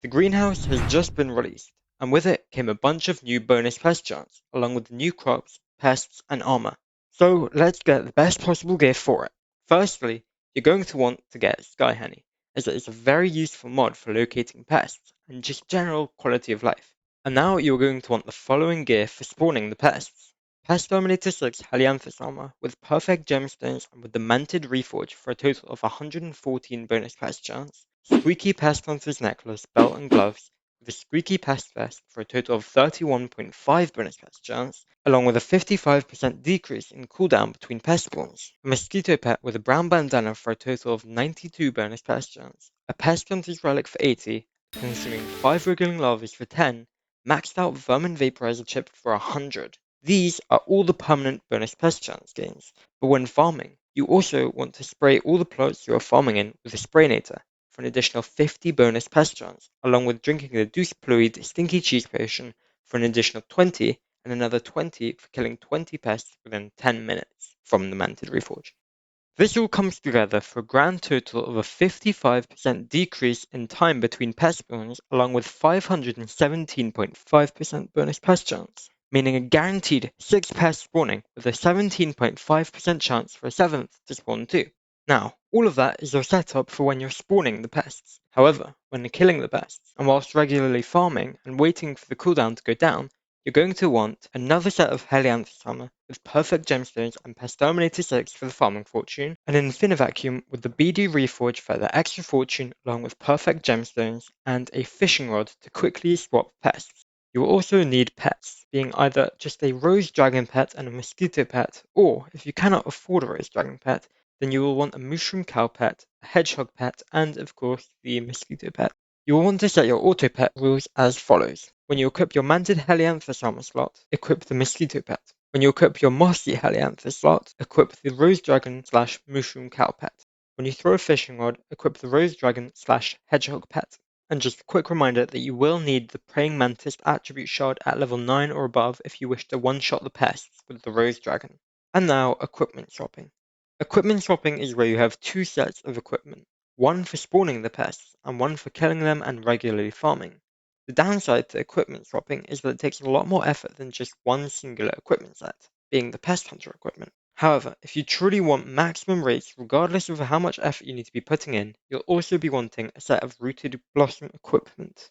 The greenhouse has just been released, and with it came a bunch of new bonus pest charts, along with new crops, pests, and armor. So let's get the best possible gear for it. Firstly, you're going to want to get SkyHanni, as it is a very useful mod for locating pests and just general quality of life. And now you're going to want the following gear for spawning the pests. Pest-Terminator 6 Helianthus armor with perfect gemstones and with the Manted Reforge for a total of 114 bonus pest chance. Squeaky Pest Hunter's necklace, belt and gloves with a Squeaky Pest vest for a total of 31.5 bonus pest chance, along with a 55% decrease in cooldown between pest spawns. A mosquito pet with a brown bandana for a total of 92 bonus pest chance. A Pest Hunter's relic for 80, consuming 5 wriggling larvas for 10, maxed out vermin vaporizer chip for 100. These are all the permanent bonus pest chance gains, but when farming, you also want to spray all the plots you are farming in with a spraynator for an additional 50 bonus pest chance, along with drinking the Deuce Pluid Stinky Cheese Potion for an additional 20 and another 20 for killing 20 pests within 10 minutes from the Manted Reforge. This all comes together for a grand total of a 55% decrease in time between pest spawns, along with 517.5% bonus pest chance, meaning a guaranteed 6 pests spawning with a 17.5% chance for a 7th to spawn too. Now, all of that is your setup for when you're spawning the pests. However, when you're killing the pests, and whilst regularly farming and waiting for the cooldown to go down, you're going to want another set of Helianthus armor with perfect gemstones and Pest-Terminator 6 for the farming fortune, and an Infinivacuum with the BD Reforge for the extra fortune along with perfect gemstones, and a fishing rod to quickly swap pests. You will also need pets, being either just a rose dragon pet and a mosquito pet, or if you cannot afford a rose dragon pet, then you will want a mushroom cow pet, a hedgehog pet, and of course the mosquito pet. You will want to set your auto pet rules as follows. When you equip your Manted Helianthus armor slot, equip the mosquito pet. When you equip your Mossy Helianthus slot, equip the Rose Dragon / Mushroom Cow pet. When you throw a fishing rod, equip the Rose Dragon / Hedgehog pet. And just a quick reminder that you will need the Praying Mantis attribute shard at level 9 or above if you wish to one-shot the pests with the Rose Dragon. And now, equipment swapping. Equipment swapping is where you have two sets of equipment, one for spawning the pests and one for killing them and regularly farming. The downside to equipment swapping is that it takes a lot more effort than just one singular equipment set, being the Pest Hunter equipment. However, if you truly want maximum rates regardless of how much effort you need to be putting in, you'll also be wanting a set of Rooted Blossom equipment.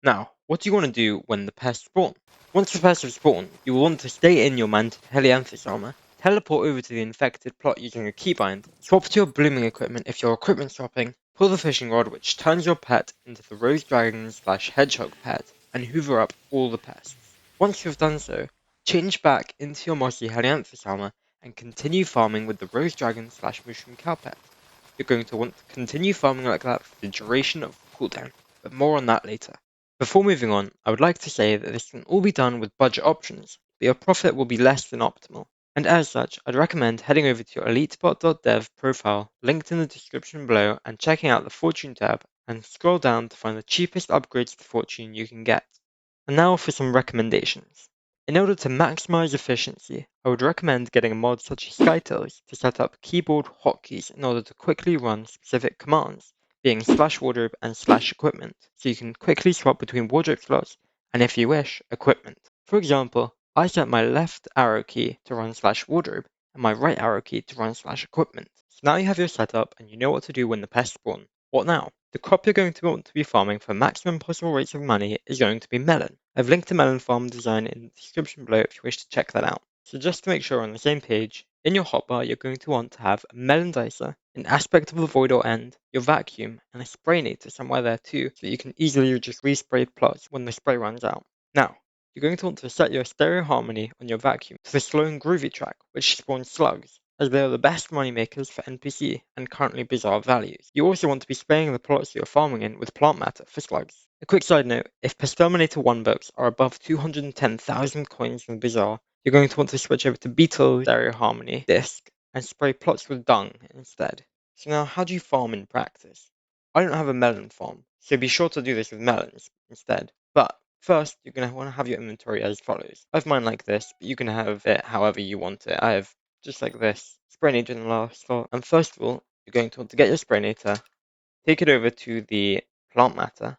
Now, what do you want to do when the pests spawn? Once the pests have spawned, you will want to stay in your Manted Helianthus armor, teleport over to the infected plot using a keybind, swap to your blooming equipment if you're equipment swapping, pull the fishing rod which turns your pet into the Rose Dragon / Hedgehog pet, and hoover up all the pests. Once you've done so, change back into your Mossy Helianthus armor and continue farming with the Rose Dragon / Mushroom Cow pet. You're going to want to continue farming like that for the duration of the cooldown, but more on that later. Before moving on, I would like to say that this can all be done with budget options, but your profit will be less than optimal. And as such, I'd recommend heading over to your Elitebot.dev profile, linked in the description below, and checking out the Fortune tab, and scroll down to find the cheapest upgrades to Fortune you can get. And now for some recommendations. In order to maximize efficiency, I would recommend getting a mod such as Skytils to set up keyboard hotkeys in order to quickly run specific commands, being /wardrobe and /equipment, so you can quickly swap between wardrobe slots and, if you wish, equipment. For example, I set my left arrow key to run /wardrobe and my right arrow key to run /equipment. So now you have your setup and you know what to do when the pests spawn. What now? The crop you're going to want to be farming for maximum possible rates of money is going to be melon. I've linked the Melon Farm design in the description below if you wish to check that out. So just to make sure we're on the same page, in your hotbar you're going to want to have a melon dicer, an aspect of the void or end, your vacuum, and a spraynator somewhere there too, so that you can easily just respray plots when the spray runs out. Now, you're going to want to set your stereo harmony on your vacuum to the slow and groovy track, which spawns slugs, as they are the best money makers for NPC and currently bizarre values. You also want to be spraying the plots you're farming in with plant matter for slugs. A quick side note, if Pest-Terminator 1 books are above 210,000 coins in Bizarre, you're going to want to switch over to Beetle Stereo Harmony disc and spray plots with dung instead. So now, how do you farm in practice? I don't have a melon farm, so be sure to do this with melons instead. But first, you're going to want to have your inventory as follows. I have mine like this, but you can have it however you want it. I have just like this, spraynator in the last slot. And first of all, you're going to want to get your spraynator, take it over to the plant matter,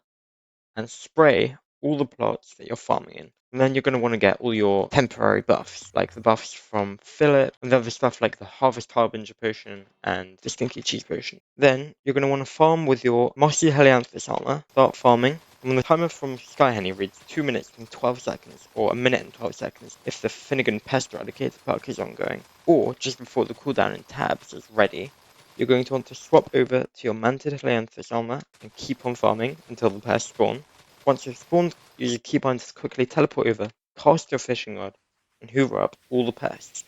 and spray all the plots that you're farming in. And then you're going to want to get all your temporary buffs, like the buffs from Philip, and other stuff like the Harvest Harbinger potion and the Stinky Cheese potion. Then you're going to want to farm with your Mossy Helianthus armor. Start farming. And when the timer from SkyHanni reads 2 minutes and 12 seconds, or 1 minute and 12 seconds if the Finnegan Pest Eradicator perk is ongoing, or just before the cooldown in tabs is ready, you're going to want to swap over to your Manted Helianthus armor and keep on farming until the pests spawn. Once you've spawned, use your keybinds to quickly teleport over, cast your fishing rod, and hoover up all the pests.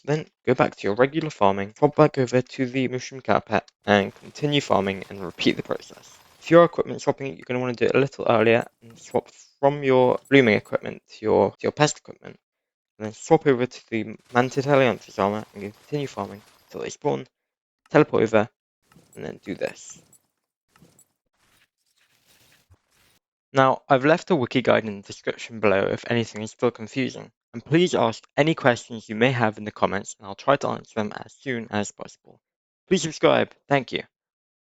Then go back to your regular farming, swap back over to the mushroom carpet, and continue farming and repeat the process. If you're equipment swapping, you're going to want to do it a little earlier and swap from your blooming equipment to your pest equipment, and then swap over to the Manted Helianthus armor and continue farming until they spawn, teleport over, and then do this. Now, I've left a wiki guide in the description below if anything is still confusing, and please ask any questions you may have in the comments and I'll try to answer them as soon as possible. Please subscribe, thank you.